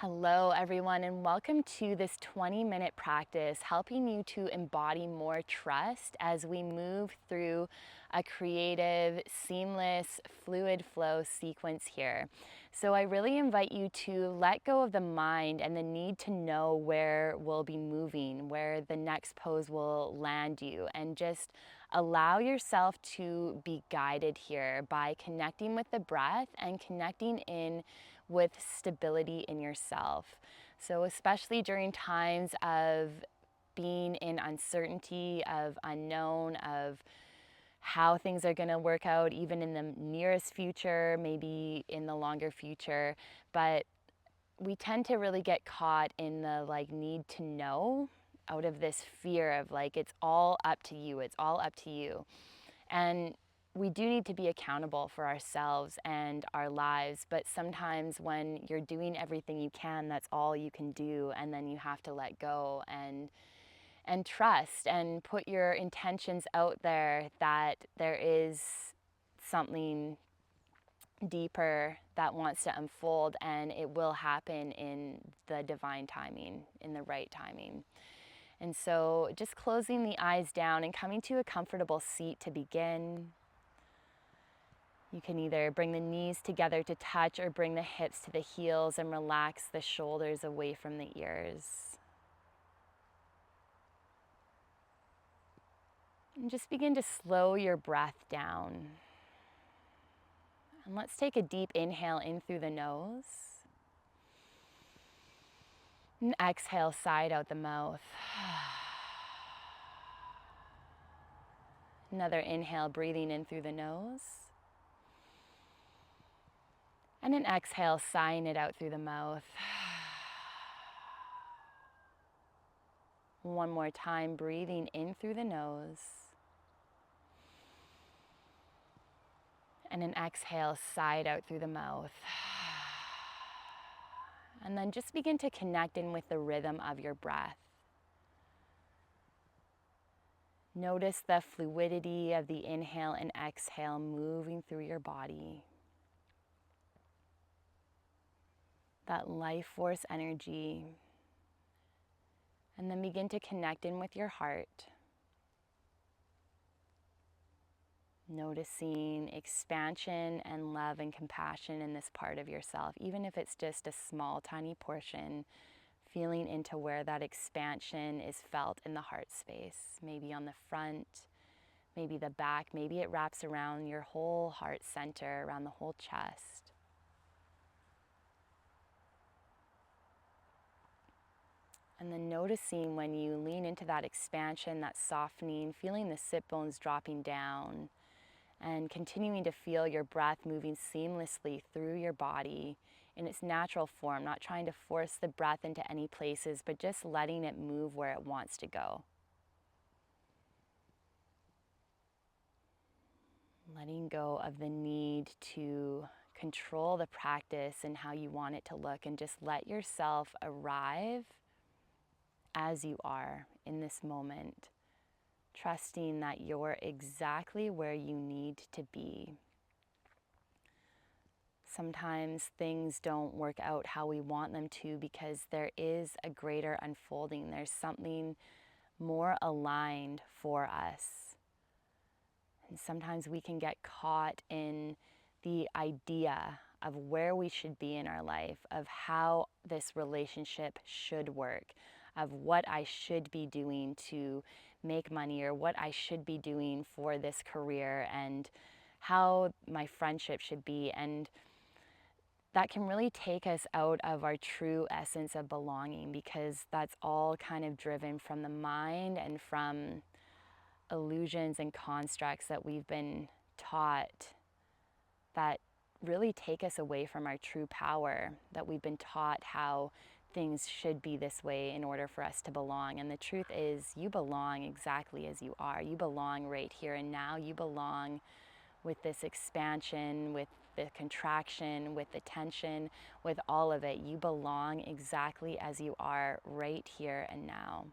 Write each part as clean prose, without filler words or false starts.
Hello everyone, and welcome to this 20-minute practice helping you to embody more trust as we move through a creative, seamless, fluid flow sequence here. So I really invite you to let go of the mind and the need to know where we'll be moving, where the next pose will land you, and just allow yourself to be guided here by connecting with the breath and connecting in with stability in yourself. So especially during times of being in uncertainty, of unknown, of how things are going to work out, even in the nearest future, maybe in the longer future. But we tend to really get caught in the need to know, out of this fear of it's all up to you, it's all up to you. And we do need to be accountable for ourselves and our lives, but sometimes when you're doing everything you can, that's all you can do, and then you have to let go and trust and put your intentions out there that there is something deeper that wants to unfold, and it will happen in the divine timing, in the right timing. And so just closing the eyes down and coming to a comfortable seat to begin. You can either bring the knees together to touch or bring the hips to the heels and relax the shoulders away from the ears. And just begin to slow your breath down. And let's take a deep inhale in through the nose. And exhale, side out the mouth. Another inhale, breathing in through the nose. And an exhale, sighing it out through the mouth. One more time, breathing in through the nose. And an exhale, side out through the mouth. And then just begin to connect in with the rhythm of your breath. Notice the fluidity of the inhale and exhale moving through your body. That life force energy. And then begin to connect in with your heart. Noticing expansion and love and compassion in this part of yourself, even if it's just a small, tiny portion, feeling into where that expansion is felt in the heart space, maybe on the front, maybe the back, maybe it wraps around your whole heart center, around the whole chest. And then noticing when you lean into that expansion, that softening, feeling the sit bones dropping down, and continuing to feel your breath moving seamlessly through your body in its natural form, not trying to force the breath into any places, but just letting it move where it wants to go. Letting go of the need to control the practice and how you want it to look, and just let yourself arrive as you are in this moment. Trusting that you're exactly where you need to be. Sometimes things don't work out how we want them to because there is a greater unfolding. There's something more aligned for us. And sometimes we can get caught in the idea of where we should be in our life, of how this relationship should work, of what I should be doing to make money, or what I should be doing for this career, and how my friendship should be. And that can really take us out of our true essence of belonging, because that's all kind of driven from the mind and from illusions and constructs that we've been taught that really take us away from our true power, that we've been taught how things should be this way in order for us to belong. And the truth is, you belong exactly as you are. You belong right here and now. You belong with this expansion, with the contraction, with the tension, with all of it. You belong exactly as you are right here and now.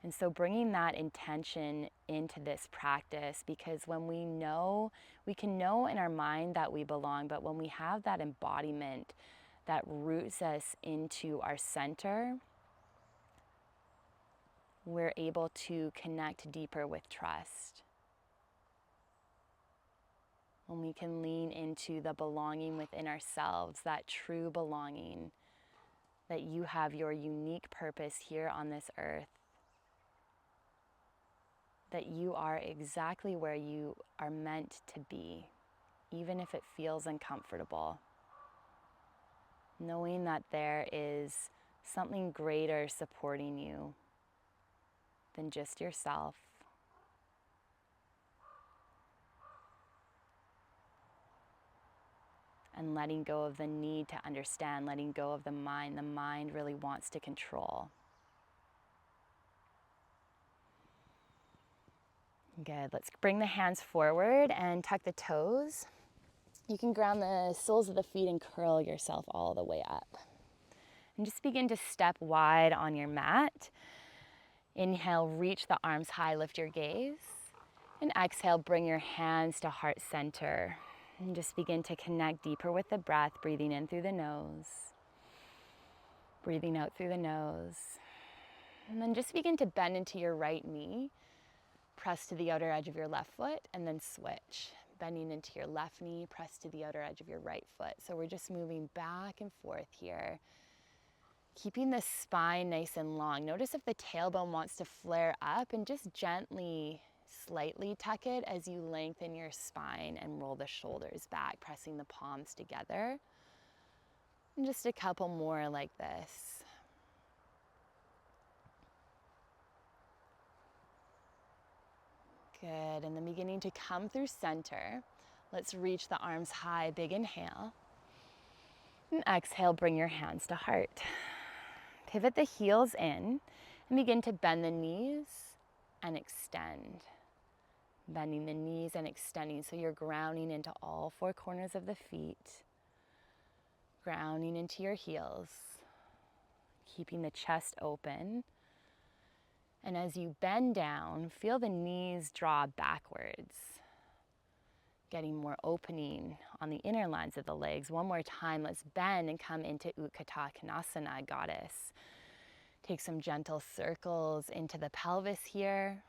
And so bringing that intention into this practice, because when we know, we can know in our mind that we belong, but when we have that embodiment, that roots us into our center, we're able to connect deeper with trust. When we can lean into the belonging within ourselves, that true belonging, that you have your unique purpose here on this earth, that you are exactly where you are meant to be, even if it feels uncomfortable. Knowing that there is something greater supporting you than just yourself. And letting go of the need to understand, letting go of the mind. The mind really wants to control. Good. Let's bring the hands forward and tuck the toes. You can ground the soles of the feet and curl yourself all the way up. And just begin to step wide on your mat. Inhale, reach the arms high, lift your gaze. And exhale, bring your hands to heart center. And just begin to connect deeper with the breath, breathing in through the nose. Breathing out through the nose. And then just begin to bend into your right knee. Press to the outer edge of your left foot and then switch. Bending into your left knee, press to the outer edge of your right foot. So we're just moving back and forth here. Keeping the spine nice and long. Notice if the tailbone wants to flare up, and just gently, slightly tuck it as you lengthen your spine and roll the shoulders back, pressing the palms together. And just a couple more like this. Good, and then beginning to come through center. Let's reach the arms high, big inhale. And exhale, bring your hands to heart. Pivot the heels in and begin to bend the knees and extend. Bending the knees and extending, so you're grounding into all four corners of the feet. Grounding into your heels. Keeping the chest open. And as you bend down, feel the knees draw backwards. Getting more opening on the inner lines of the legs. One more time, let's bend and come into Utthita Konasana, goddess. Take some gentle circles into the pelvis here.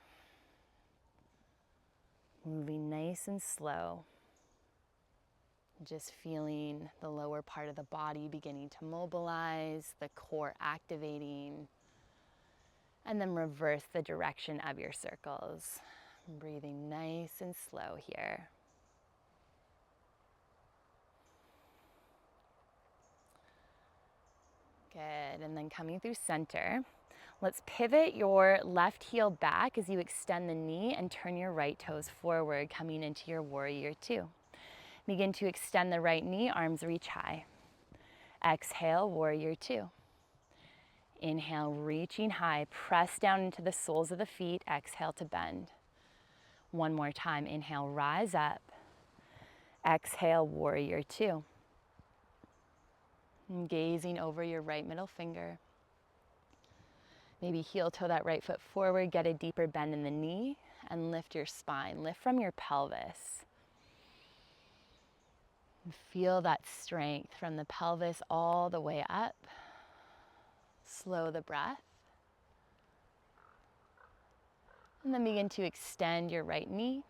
Moving nice and slow. Just feeling the lower part of the body beginning to mobilize, the core activating. And then reverse the direction of your circles. Breathing nice and slow here. Good, and then coming through center. Let's pivot your left heel back as you extend the knee and turn your right toes forward, coming into your warrior two. Begin to extend the right knee, arms reach high. Exhale, warrior two. Inhale, reaching high, press down into the soles of the feet, exhale to bend. One more time, inhale, rise up. Exhale, warrior two. And gazing over your right middle finger. Maybe heel toe that right foot forward, get a deeper bend in the knee, and lift your spine. Lift from your pelvis. And feel that strength from the pelvis all the way up. Slow the breath. And then begin to extend your right knee.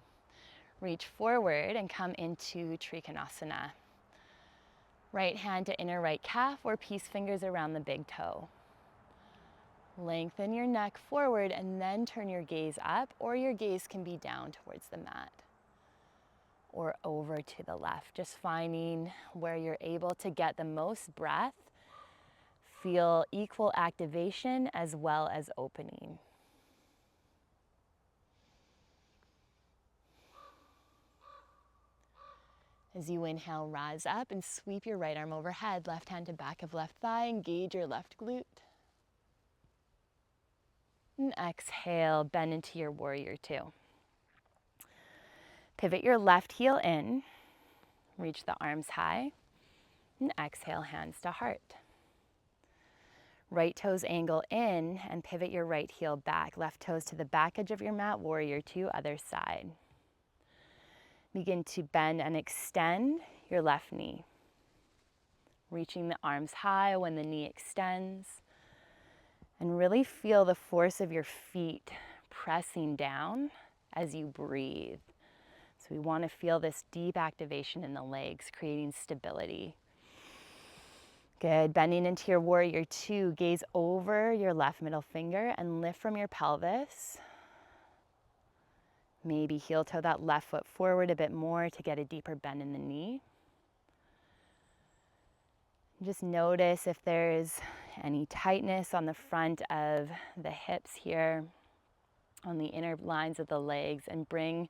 Reach forward and come into Trikonasana. Right hand to inner right calf or peace fingers around the big toe. Lengthen your neck forward and then turn your gaze up, or your gaze can be down towards the mat or over to the left. Just finding where you're able to get the most breath. Feel equal activation as well as opening. As you inhale, rise up and sweep your right arm overhead, left hand to back of left thigh, engage your left glute. And exhale, bend into your warrior two. Pivot your left heel in, reach the arms high, and exhale, hands to heart. Right toes angle in and pivot your right heel back. Left toes to the back edge of your mat, warrior two, other side. Begin to bend and extend your left knee. Reaching the arms high when the knee extends. And really feel the force of your feet pressing down as you breathe. So we want to feel this deep activation in the legs, creating stability. Good, bending into your warrior two, gaze over your left middle finger and lift from your pelvis. Maybe heel toe that left foot forward a bit more to get a deeper bend in the knee. Just notice if there's any tightness on the front of the hips here, on the inner lines of the legs, and bring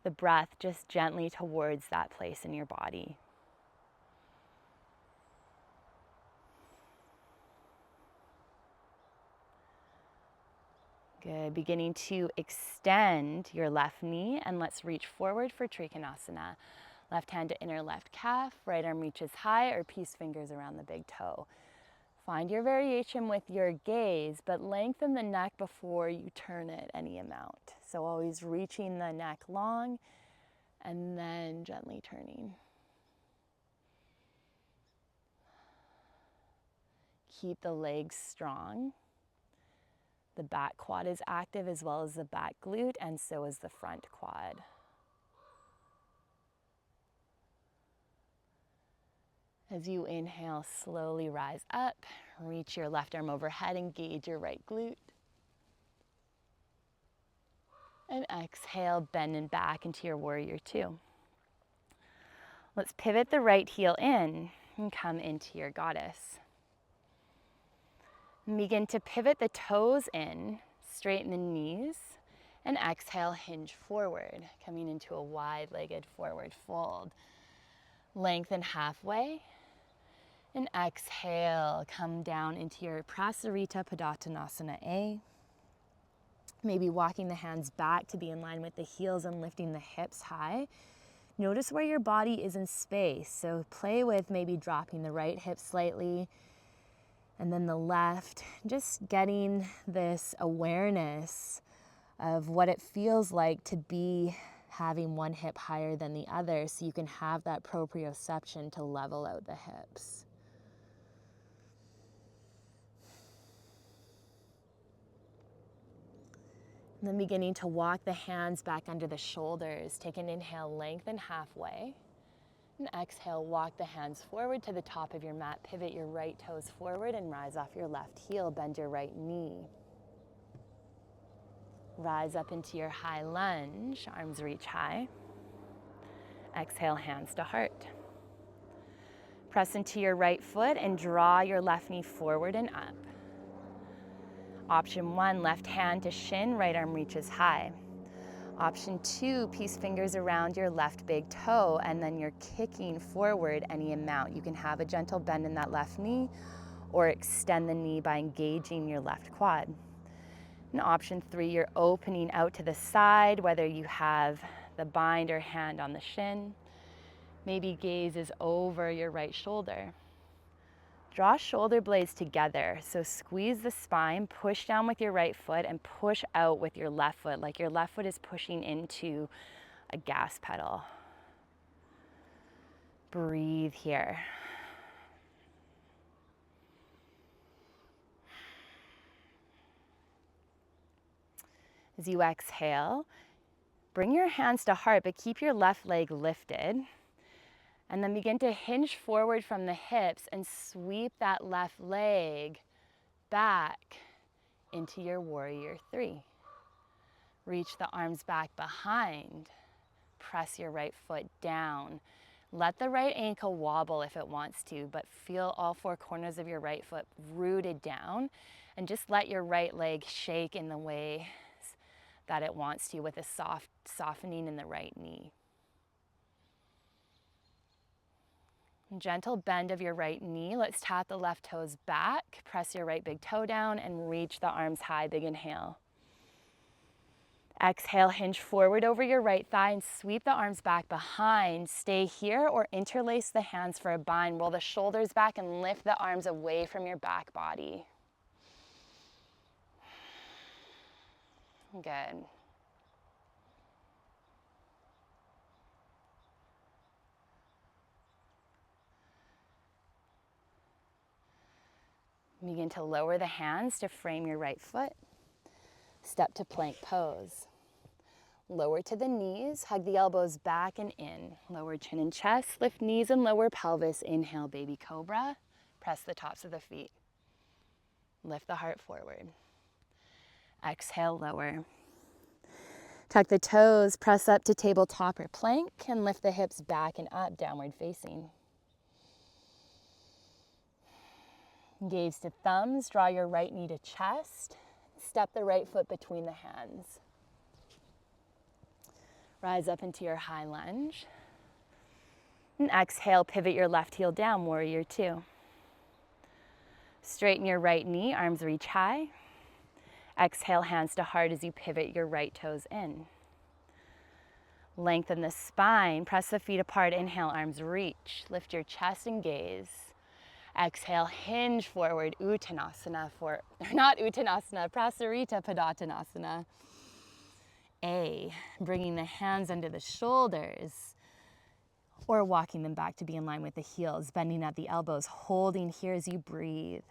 the breath just gently towards that place in your body. Good, beginning to extend your left knee, and let's reach forward for Trikonasana. Left hand to inner left calf, right arm reaches high, or peace fingers around the big toe. Find your variation with your gaze, but lengthen the neck before you turn it any amount. So always reaching the neck long and then gently turning. Keep the legs strong. The back quad is active as well as the back glute, and so is the front quad. As you inhale, slowly rise up, reach your left arm overhead, engage your right glute. And exhale, bend and back into your warrior two. Let's pivot the right heel in and come into your goddess. And begin to pivot the toes in, straighten the knees, and exhale, hinge forward, coming into a wide-legged forward fold. Lengthen halfway. And exhale, come down into your Prasarita Padottanasana A. Maybe walking the hands back to be in line with the heels and lifting the hips high. Notice where your body is in space. So play with maybe dropping the right hip slightly and then the left. Just getting this awareness of what it feels like to be having one hip higher than the other, so you can have that proprioception to level out the hips. And then beginning to walk the hands back under the shoulders. Take an inhale, lengthen halfway. And exhale, walk the hands forward to the top of your mat. Pivot your right toes forward and rise off your left heel. Bend your right knee. Rise up into your high lunge. Arms reach high. Exhale, hands to heart. Press into your right foot and draw your left knee forward and up. Option one, left hand to shin, right arm reaches high. Option two, peace fingers around your left big toe, and then you're kicking forward any amount. You can have a gentle bend in that left knee or extend the knee by engaging your left quad. And option three, you're opening out to the side, whether you have the bind or hand on the shin. Maybe gaze is over your right shoulder. Draw shoulder blades together, so squeeze the spine, push down with your right foot and push out with your left foot, like your left foot is pushing into a gas pedal. Breathe here. As you exhale, bring your hands to heart, but keep your left leg lifted. And then begin to hinge forward from the hips and sweep that left leg back into your warrior three. Reach the arms back behind. Press your right foot down. Let the right ankle wobble if it wants to, but feel all four corners of your right foot rooted down, and just let your right leg shake in the way that it wants to, with a soft softening in the right knee. Gentle bend of your right knee. Let's tap the left toes back. Press your right big toe down and reach the arms high. Big inhale. Exhale, hinge forward over your right thigh and sweep the arms back behind. Stay here or interlace the hands for a bind. Roll the shoulders back and lift the arms away from your back body. Good. Begin to lower the hands to frame your right foot. Step to plank pose. Lower to the knees, hug the elbows back and in. Lower chin and chest, lift knees and lower pelvis. Inhale, baby cobra. Press the tops of the feet. Lift the heart forward. Exhale, lower. Tuck the toes, press up to tabletop or plank, and lift the hips back and up, downward facing. Gaze to thumbs, draw your right knee to chest. Step the right foot between the hands. Rise up into your high lunge. And exhale, pivot your left heel down, warrior two. Straighten your right knee, arms reach high. Exhale, hands to heart as you pivot your right toes in. Lengthen the spine, press the feet apart, inhale, arms reach. Lift your chest and gaze. Exhale, hinge forward, Uttanasana not Uttanasana, Prasarita Padottanasana. Bringing the hands under the shoulders or walking them back to be in line with the heels, bending at the elbows, holding here as you breathe.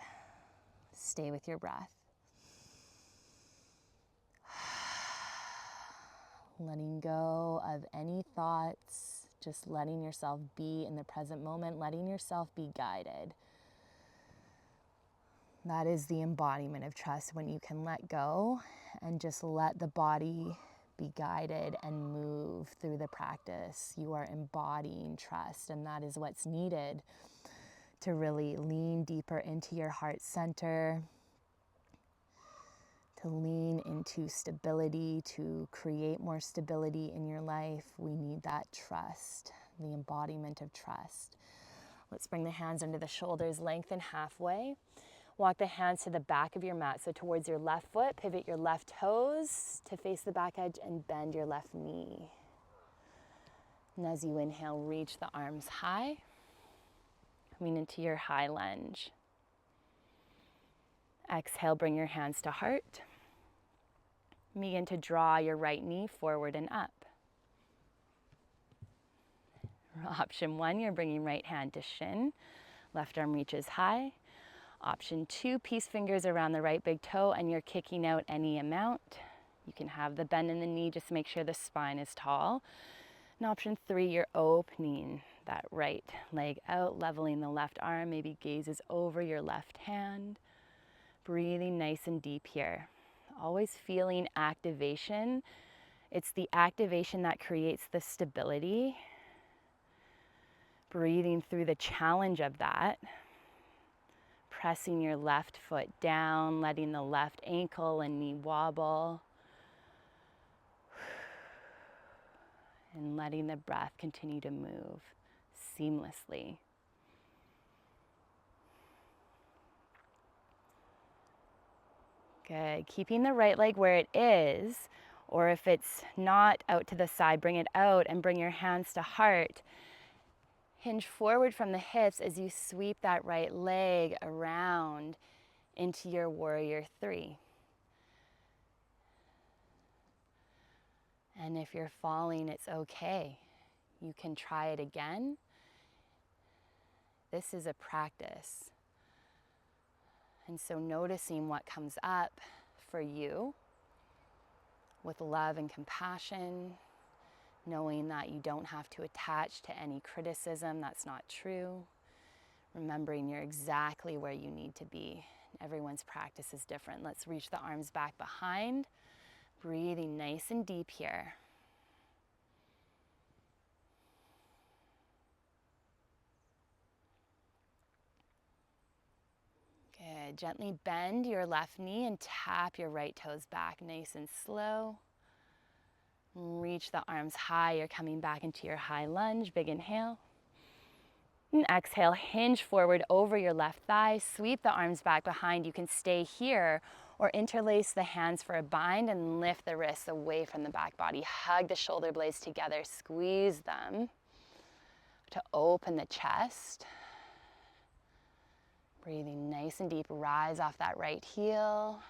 Stay with your breath. Letting go of any thoughts, just letting yourself be in the present moment, letting yourself be guided. That is the embodiment of trust, when you can let go and just let the body be guided and move through the practice. You are embodying trust, and that is what's needed to really lean deeper into your heart center, to lean into stability, to create more stability in your life. We need that trust, the embodiment of trust. Let's bring the hands under the shoulders, lengthen halfway. Walk the hands to the back of your mat, so towards your left foot, pivot your left toes to face the back edge and bend your left knee. And as you inhale, reach the arms high, coming into your high lunge. Exhale, bring your hands to heart. Begin to draw your right knee forward and up. Option one, you're bringing right hand to shin. Left arm reaches high. Option two, peace fingers around the right big toe, and you're kicking out any amount. You can have the bend in the knee, just make sure the spine is tall. And option three, you're opening that right leg out, leveling the left arm, maybe gazes over your left hand. Breathing nice and deep here. Always feeling activation. It's the activation that creates the stability. Breathing through the challenge of that. Pressing your left foot down, letting the left ankle and knee wobble. And letting the breath continue to move seamlessly. Good. Keeping the right leg where it is, or if it's not out to the side, bring it out and bring your hands to heart. Hinge forward from the hips as you sweep that right leg around into your warrior three. And if you're falling, it's okay. You can try it again. This is a practice. And so noticing what comes up for you with love and compassion, knowing that you don't have to attach to any criticism, that's not true. Remembering you're exactly where you need to be. Everyone's practice is different. Let's reach the arms back behind, breathing nice and deep here. Good. Gently bend your left knee and tap your right toes back, nice and slow. Reach the arms high. You're coming back into your high lunge. Big inhale. And exhale, hinge forward over your left thigh. Sweep the arms back behind. You can stay here or interlace the hands for a bind and lift the wrists away from the back body. Hug the shoulder blades together. Squeeze them to open the chest. Breathing nice and deep. Rise off that right heel.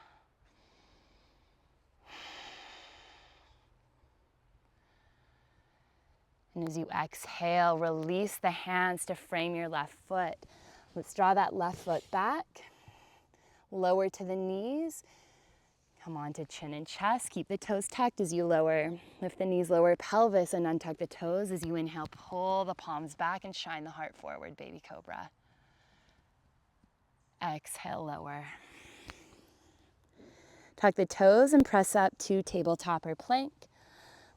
And as you exhale, release the hands to frame your left foot. Let's draw that left foot back. Lower to the knees. Come on to chin and chest. Keep the toes tucked as you lower. Lift the knees, lower pelvis, and untuck the toes as you inhale. Pull the palms back and shine the heart forward, baby cobra. Exhale, lower. Tuck the toes and press up to tabletop or plank.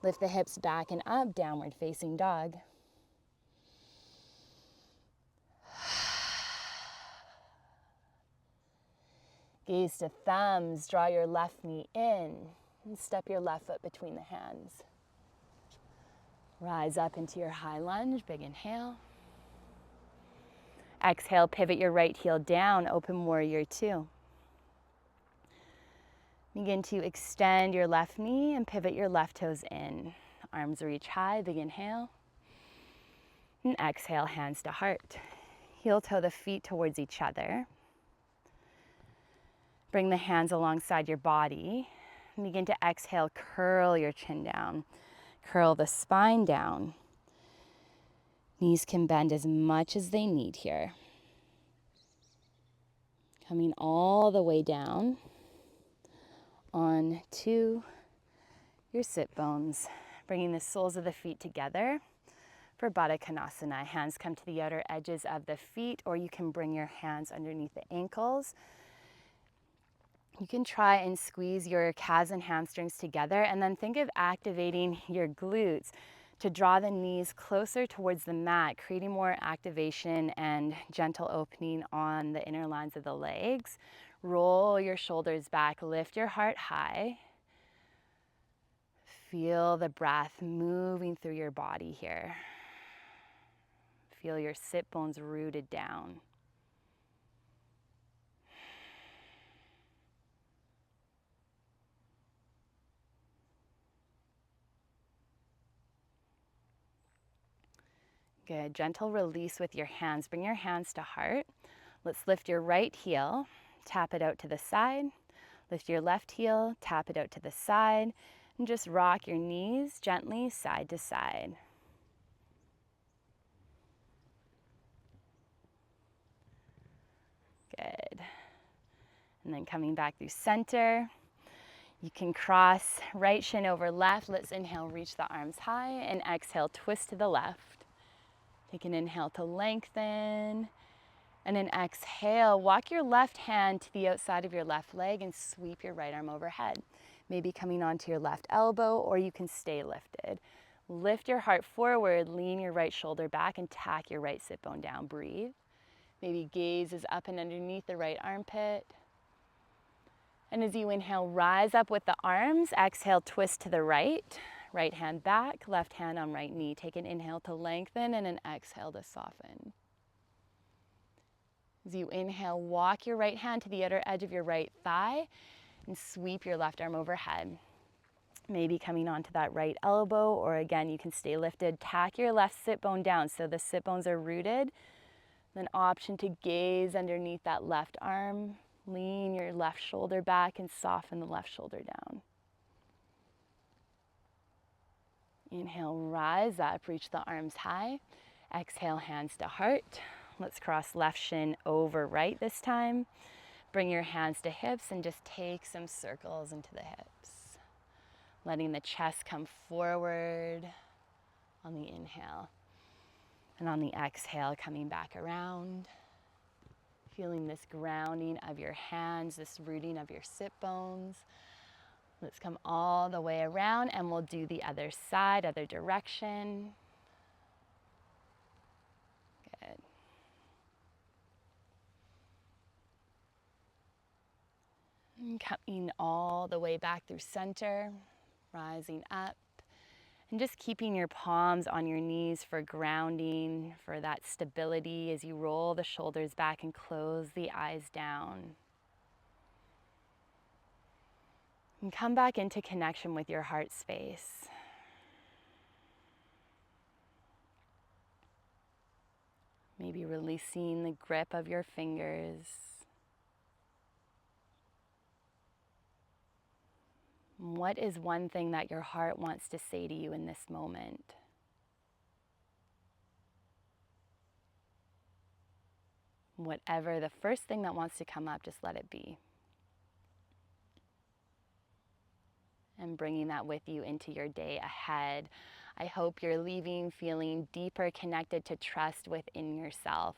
Lift the hips back and up, downward facing dog. Gaze to thumbs, draw your left knee in, and step your left foot between the hands. Rise up into your high lunge, big inhale. Exhale, pivot your right heel down, open warrior two. Begin to extend your left knee and pivot your left toes in. Arms reach high, big inhale. And exhale, hands to heart. Heel toe the feet towards each other. Bring the hands alongside your body. And begin to exhale, curl your chin down. Curl the spine down. Knees can bend as much as they need here. Coming all the way down onto your sit bones. Bringing the soles of the feet together for Baddha Konasana. Hands come to the outer edges of the feet, or you can bring your hands underneath the ankles. You can try and squeeze your calves and hamstrings together, and then think of activating your glutes to draw the knees closer towards the mat, creating more activation and gentle opening on the inner lines of the legs. Roll your shoulders back, lift your heart high. Feel the breath moving through your body here. Feel your sit bones rooted down. Good. Gentle release with your hands. Bring your hands to heart. Let's lift your right heel, tap it out to the side. Lift your left heel, tap it out to the side, and just rock your knees gently side to side. Good. And then coming back through center. You can cross right shin over left. Let's inhale, reach the arms high, and exhale, twist to the left. Take an inhale to lengthen, and an exhale, walk your left hand to the outside of your left leg and sweep your right arm overhead. Maybe coming onto your left elbow, or you can stay lifted. Lift your heart forward, lean your right shoulder back, and tack your right sit bone down. Breathe. Maybe gaze is up and underneath the right armpit. And as you inhale, rise up with the arms. Exhale, twist to the right. Right hand back, left hand on right knee. Take an inhale to lengthen and an exhale to soften. As you inhale, walk your right hand to the outer edge of your right thigh and sweep your left arm overhead. Maybe coming onto that right elbow, or again, you can stay lifted. Tack your left sit bone down so the sit bones are rooted. Then option to gaze underneath that left arm. Lean your left shoulder back and soften the left shoulder down. Inhale, rise up, reach the arms high. Exhale, hands to heart. Let's cross left shin over right this time. Bring your hands to hips and just take some circles into the hips. Letting the chest come forward on the inhale. And on the exhale, coming back around. Feeling this grounding of your hands, this rooting of your sit bones. Let's come all the way around and we'll do the other side, other direction. Good. And coming all the way back through center, rising up. And just keeping your palms on your knees for grounding, for that stability as you roll the shoulders back and close the eyes down. And come back into connection with your heart space. Maybe releasing the grip of your fingers. What is one thing that your heart wants to say to you in this moment? Whatever the first thing that wants to come up, just let it be. And bringing that with you into your day ahead. I hope you're leaving feeling deeper connected to trust within yourself.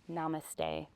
Namaste.